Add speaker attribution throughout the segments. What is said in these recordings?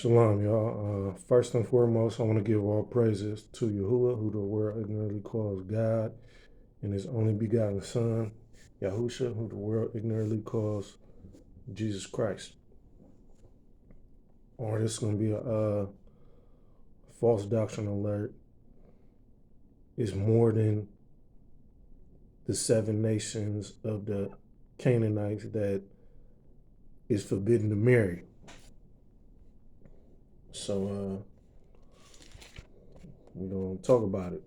Speaker 1: Shalom, y'all. First and foremost, I want to give all praises to Yahuwah, who the world ignorantly calls God, and his only begotten Son, Yahusha, who the world ignorantly calls Jesus Christ. Or this is going to be a false doctrine alert. It's more than the 7 nations of the Canaanites that is forbidden to marry. So we're going to talk about it.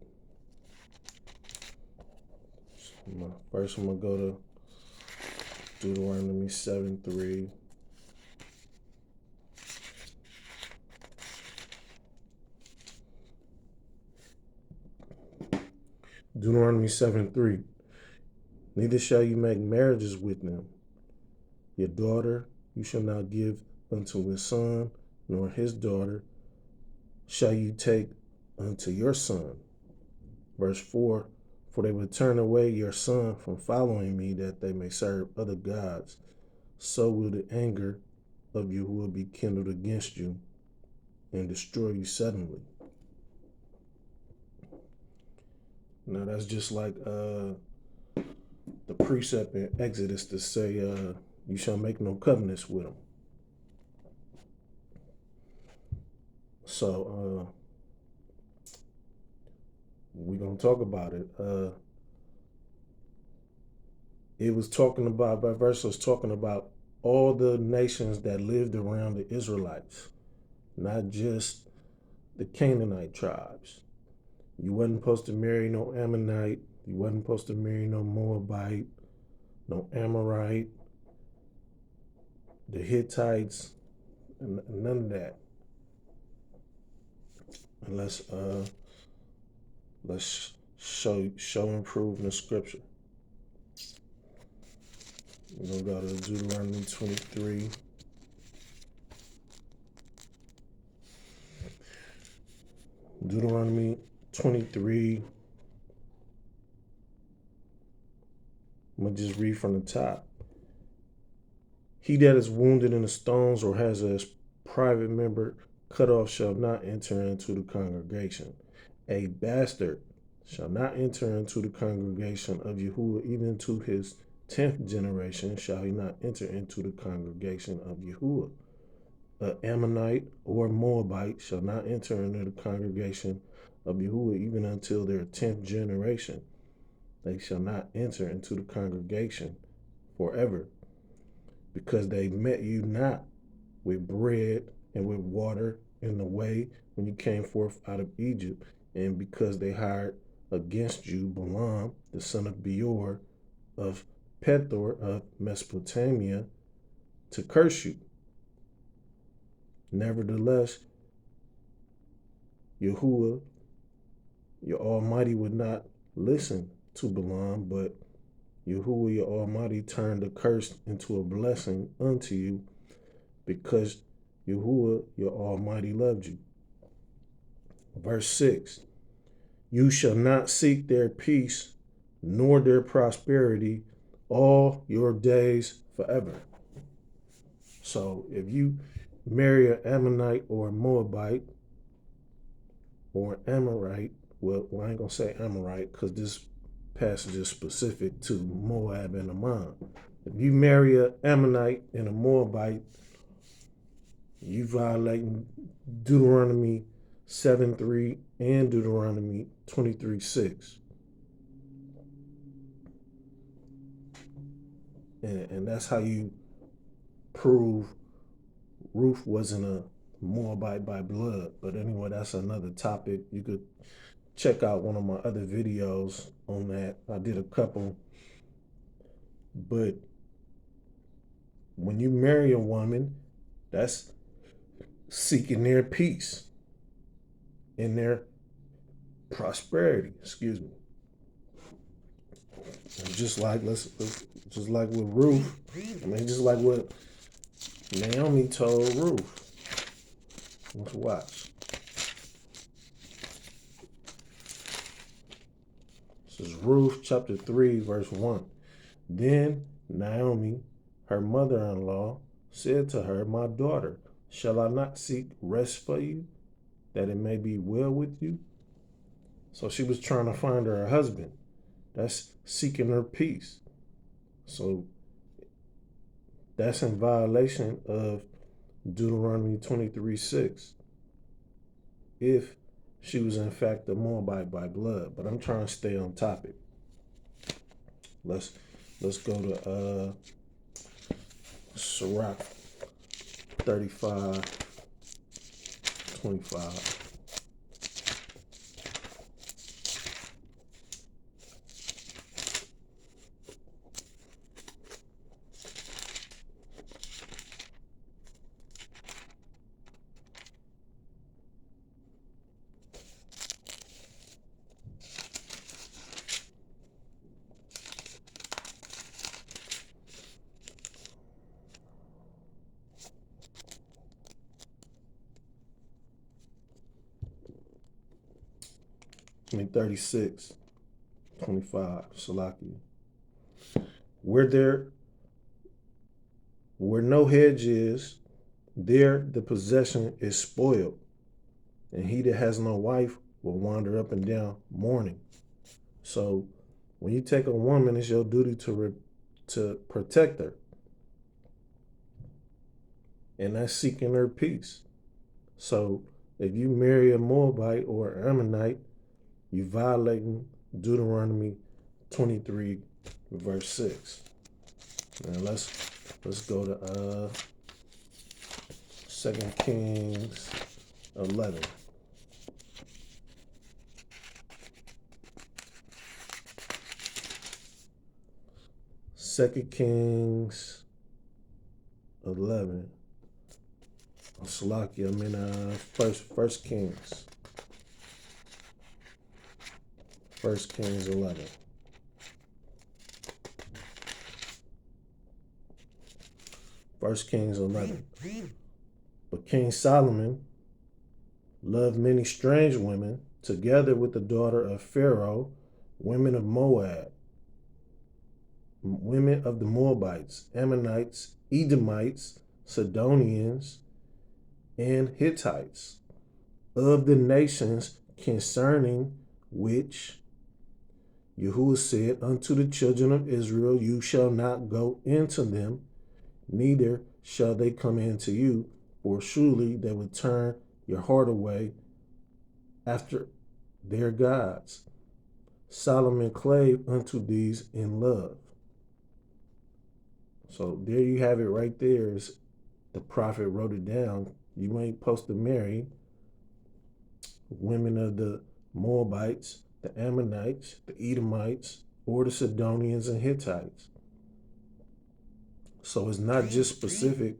Speaker 1: First, I'm going to go to Deuteronomy 7:3. Deuteronomy 7:3. Neither shall you make marriages with them. Your daughter you shall not give unto his son, nor his daughter shall you take unto your son. Verse 4. For they will turn away your son from following me, that they may serve other gods. So will the anger of Yahuwah be kindled against you, and destroy you suddenly. Now that's just like the precept in Exodus to say, you shall make no covenants with them. So we're going to talk about it. It was talking about, that verse was talking about all the nations that lived around the Israelites, not just the Canaanite tribes. You wasn't supposed to marry no Ammonite. You wasn't supposed to marry no Moabite, no Amorite, the Hittites, and none of that. And let's show and prove in the scripture. We're gonna go to Deuteronomy 23. Deuteronomy 23. I'm gonna just read from the top. He that is wounded in the stones or has a private member cut off shall not enter into the congregation. A bastard shall not enter into the congregation of Yahuwah, even to his 10th generation shall he not enter into the congregation of Yahuwah. An Ammonite or Moabite shall not enter into the congregation of Yahuwah, even until their 10th generation. They shall not enter into the congregation forever, because they met you not with bread and with water in the way when you came forth out of Egypt, and because they hired against you Balaam, the son of Beor, of Pethor of Mesopotamia, to curse you. Nevertheless, Yahuwah, your Almighty, would not listen to Balaam, but Yahuwah, your Almighty, turned the curse into a blessing unto you, because Yahuwah, your Almighty, loved you. Verse 6. You shall not seek their peace, nor their prosperity all your days forever. So if you marry an Ammonite or a Moabite or an Amorite, well, I ain't gonna say Amorite because this passage is specific to Moab and Ammon. If you marry an Ammonite and a Moabite, you violating Deuteronomy 7:3 and Deuteronomy 23:6. And that's how you prove Ruth wasn't a Moabite by blood. But anyway, that's another topic. You could check out one of my other videos on that. I did a couple. But when you marry a woman, that's seeking their peace and their prosperity. Excuse me. And just like just like with Ruth, just like what Naomi told Ruth. Let's watch. This is Ruth chapter 3, verse 1. Then Naomi, her mother-in-law, said to her, my daughter, Shall I not seek rest for you, that it may be well with you? So she was trying to find her a husband. That's seeking her peace. So that's in violation of Deuteronomy 23:6. If she was in fact a Moabite by blood. But I'm trying to stay on topic. Let's go to Sirach 35:25. I mean 36:25. Salakia. Where there where no hedge is, there the possession is spoiled, and he that has no wife will wander up and down mourning. So when you take a woman, it's your duty to protect her, and that's seeking her peace. So if you marry a Moabite or an Ammonite, you violating Deuteronomy 23:6. And let's go to 2 Kings 11. Second Kings 11. Salakia, I mean First Kings. 11. First Kings 11. But King Solomon loved many strange women, together with the daughter of Pharaoh, women of Moab, women of the Moabites, Ammonites, Edomites, Sidonians, and Hittites, of the nations concerning which Yahuwah said unto the children of Israel, you shall not go into them, neither shall they come into you, for surely they would turn your heart away after their gods. Solomon clave unto these in love. So there you have it right there. Is the prophet wrote it down. You ain't supposed to marry women of the Moabites, the Ammonites, the Edomites, or the Sidonians and Hittites. So it's not just specific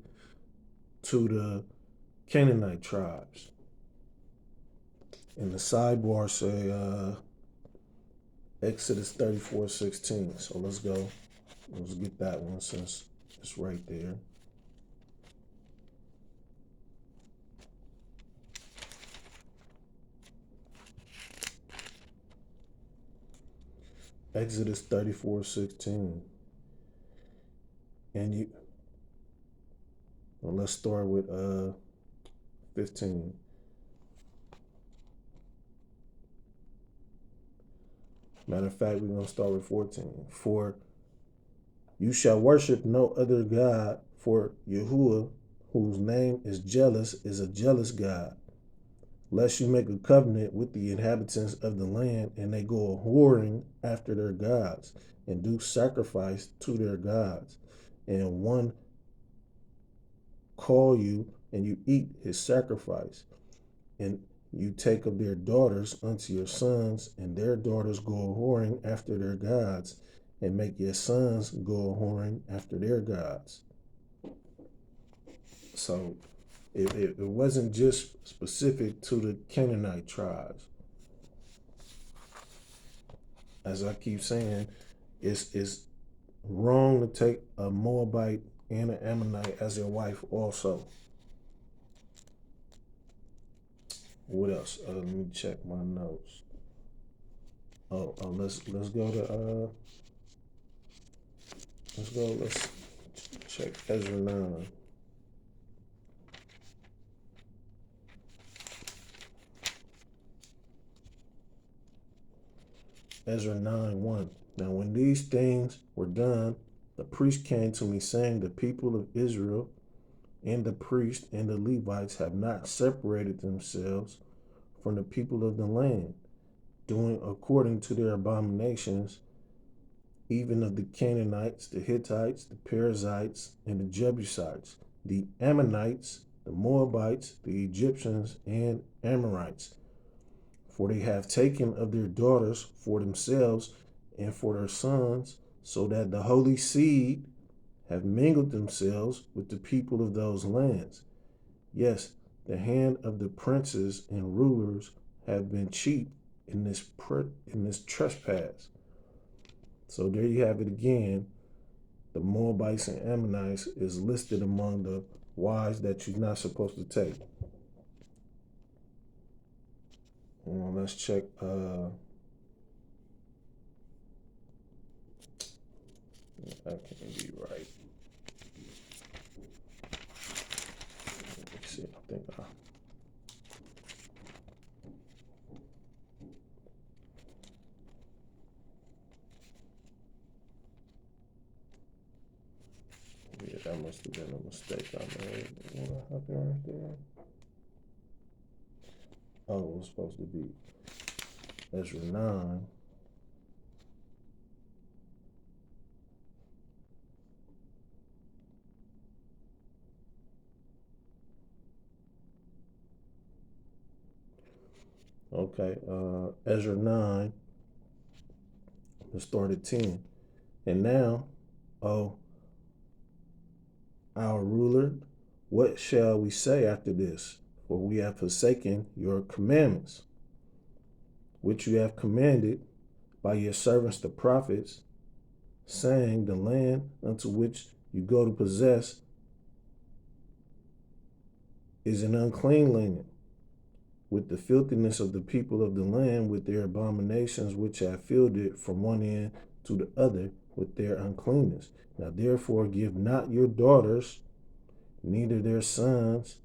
Speaker 1: to the Canaanite tribes. And the sidebar say Exodus 34:16. So let's go. Let's get that one since it's right there. Exodus 34:16. And let's start with 15. Matter of fact, we're going to start with 14. For you shall worship no other God, for Yahuwah, whose name is jealous, is a jealous God. Lest you make a covenant with the inhabitants of the land, and they go a whoring after their gods, and do sacrifice to their gods. And one call you, and you eat his sacrifice. And you take of their daughters unto your sons, and their daughters go a whoring after their gods, and make your sons go a whoring after their gods. So it wasn't just specific to the Canaanite tribes. As I keep saying, it's wrong to take a Moabite and an Ammonite as your wife also. What else? Let me check my notes. Let's go to let's check Ezra 9. Ezra 9:1. Now, when these things were done, the priest came to me, saying, the people of Israel and the priests and the Levites have not separated themselves from the people of the land, doing according to their abominations, even of the Canaanites, the Hittites, the Perizzites, and the Jebusites, the Ammonites, the Moabites, the Egyptians, and Amorites. For they have taken of their daughters for themselves and for their sons, so that the holy seed have mingled themselves with the people of those lands. Yes, the hand of the princes and rulers have been cheap in this trespass. So there you have it again. The Moabites and Ammonites is listed among the wives that you're not supposed to take. Let's check. That can't be right. Let's see. I think yeah, that must have been a mistake I made. What happened right there? Oh, it was supposed to be Ezra 9. Okay, Ezra 9, let's start at 10. And now, oh, our ruler, what shall we say after this? For we have forsaken your commandments, which you have commanded by your servants the prophets, saying, the land unto which you go to possess is an unclean land, with the filthiness of the people of the land, with their abominations which have filled it from one end to the other with their uncleanness. Now therefore give not your daughters, neither their sons,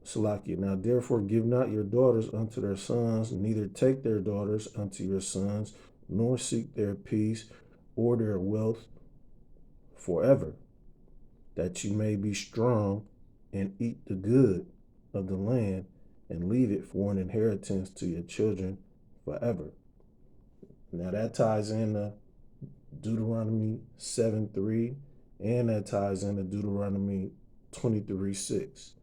Speaker 1: Salakia. Now therefore give not your daughters unto their sons, neither take their daughters unto your sons, nor seek their peace or their wealth forever, that you may be strong and eat the good of the land and leave it for an inheritance to your children forever. Now that ties into Deuteronomy 7:3, and that ties into Deuteronomy 23:6.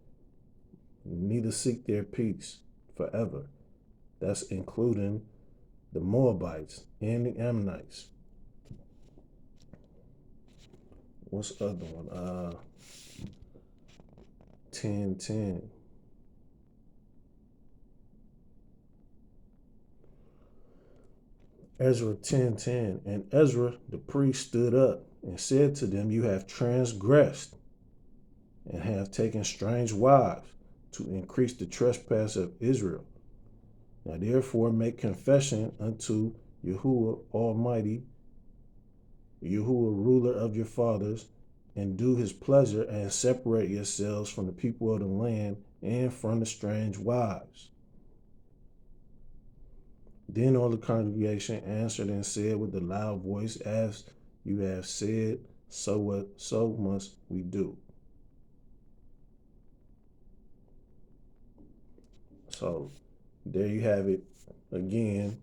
Speaker 1: Neither seek their peace forever. That's including the Moabites and the Ammonites. What's the other one? 10:10. Ezra 10:10. And Ezra the priest stood up and said to them, you have transgressed and have taken strange wives to increase the trespass of Israel. Now therefore make confession unto Yahuwah Almighty, Yahuwah ruler of your fathers, and do his pleasure, and separate yourselves from the people of the land and from the strange wives. Then all the congregation answered and said with a loud voice, as you have said, so must we do. So there you have it again.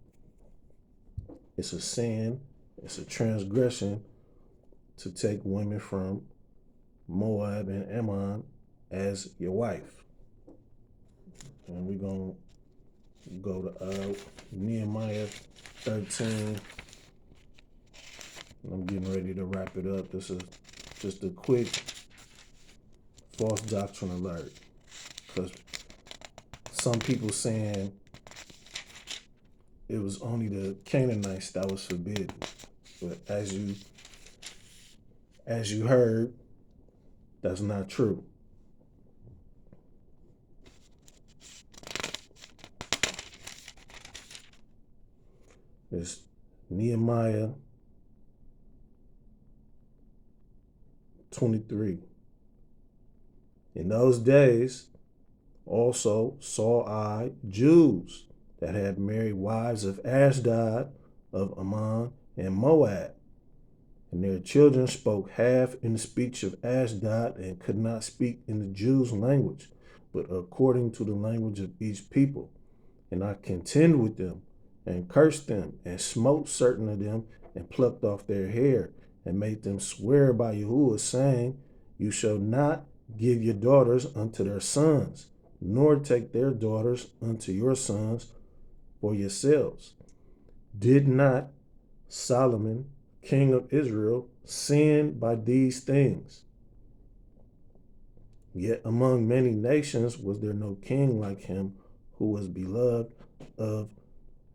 Speaker 1: It's a sin, it's a transgression to take women from Moab and Ammon as your wife. And we're going to go to Nehemiah 13. I'm getting ready to wrap it up. This is just a quick false doctrine alert, because some people saying it was only the Canaanites that was forbidden. But as you heard, that's not true. It's Nehemiah 23. In those days, Also saw I Jews that had married wives of Ashdod, of Ammon, and Moab. And their children spoke half in the speech of Ashdod and could not speak in the Jews' language, but according to the language of each people. And I contend with them, and cursed them, and smote certain of them, and plucked off their hair, and made them swear by Yahuwah, saying, You shall not give your daughters unto their sons, nor take their daughters unto your sons for yourselves. Did not Solomon, king of Israel, sin by these things? Yet among many nations was there no king like him, who was beloved of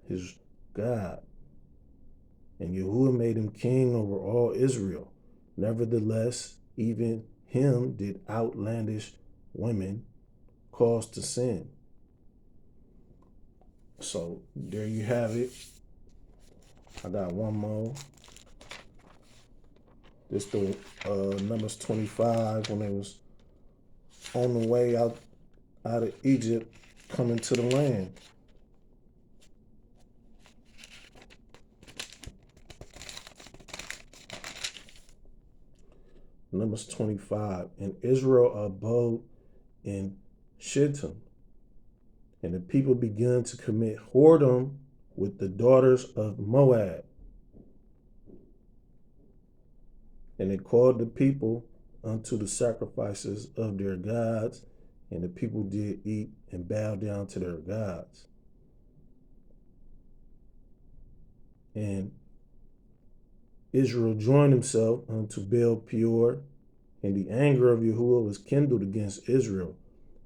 Speaker 1: his God. And Yahuwah made him king over all Israel. Nevertheless, even him did outlandish women cause to sin. So there you have it. I got one more. This the Numbers 25, when they was on the way out of Egypt, coming to the land. Numbers 25. And Israel abode in Shittim, and the people began to commit whoredom with the daughters of Moab. And they called the people unto the sacrifices of their gods, and the people did eat and bow down to their gods. And Israel joined himself unto Baal Peor, and the anger of Yahuwah was kindled against Israel.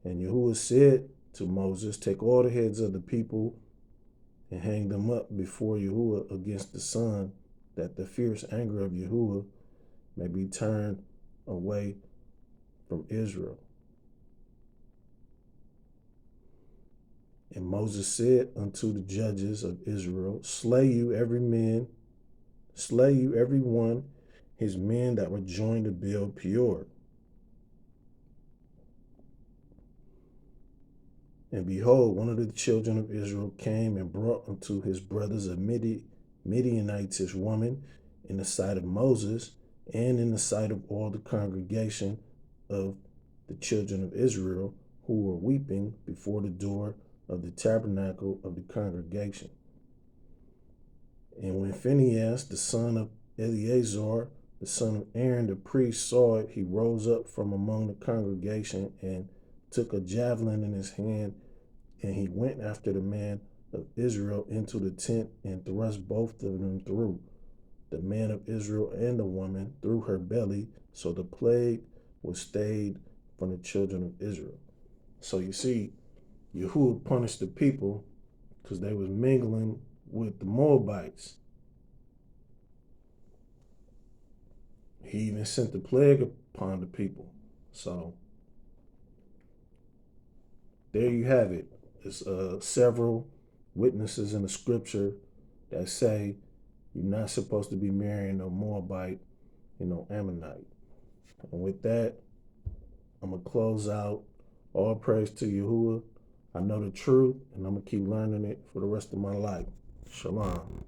Speaker 1: And Yahuwah said to Moses, Take all the heads of the people and hang them up before Yahuwah against the sun, that the fierce anger of Yahuwah may be turned away from Israel. And Moses said unto the judges of Israel, Slay you every one, his men that were joined to Baal Peor. And behold, one of the children of Israel came and brought unto his brothers a Midianitish woman in the sight of Moses, and in the sight of all the congregation of the children of Israel, who were weeping before the door of the tabernacle of the congregation. And when Phinehas, the son of Eleazar, the son of Aaron the priest, saw it, he rose up from among the congregation and took a javelin in his hand, and he went after the man of Israel into the tent and thrust both of them through, the man of Israel and the woman, through her belly. So the plague was stayed from the children of Israel. So you see, Yahuwah punished the people because they was mingling with the Moabites. He even sent the plague upon the people. So there you have it. There's several witnesses in the scripture that say you're not supposed to be marrying no Moabite, Ammonite. And with that, I'm going to close out. All praise to Yahuwah. I know the truth, and I'm going to keep learning it for the rest of my life. Shalom.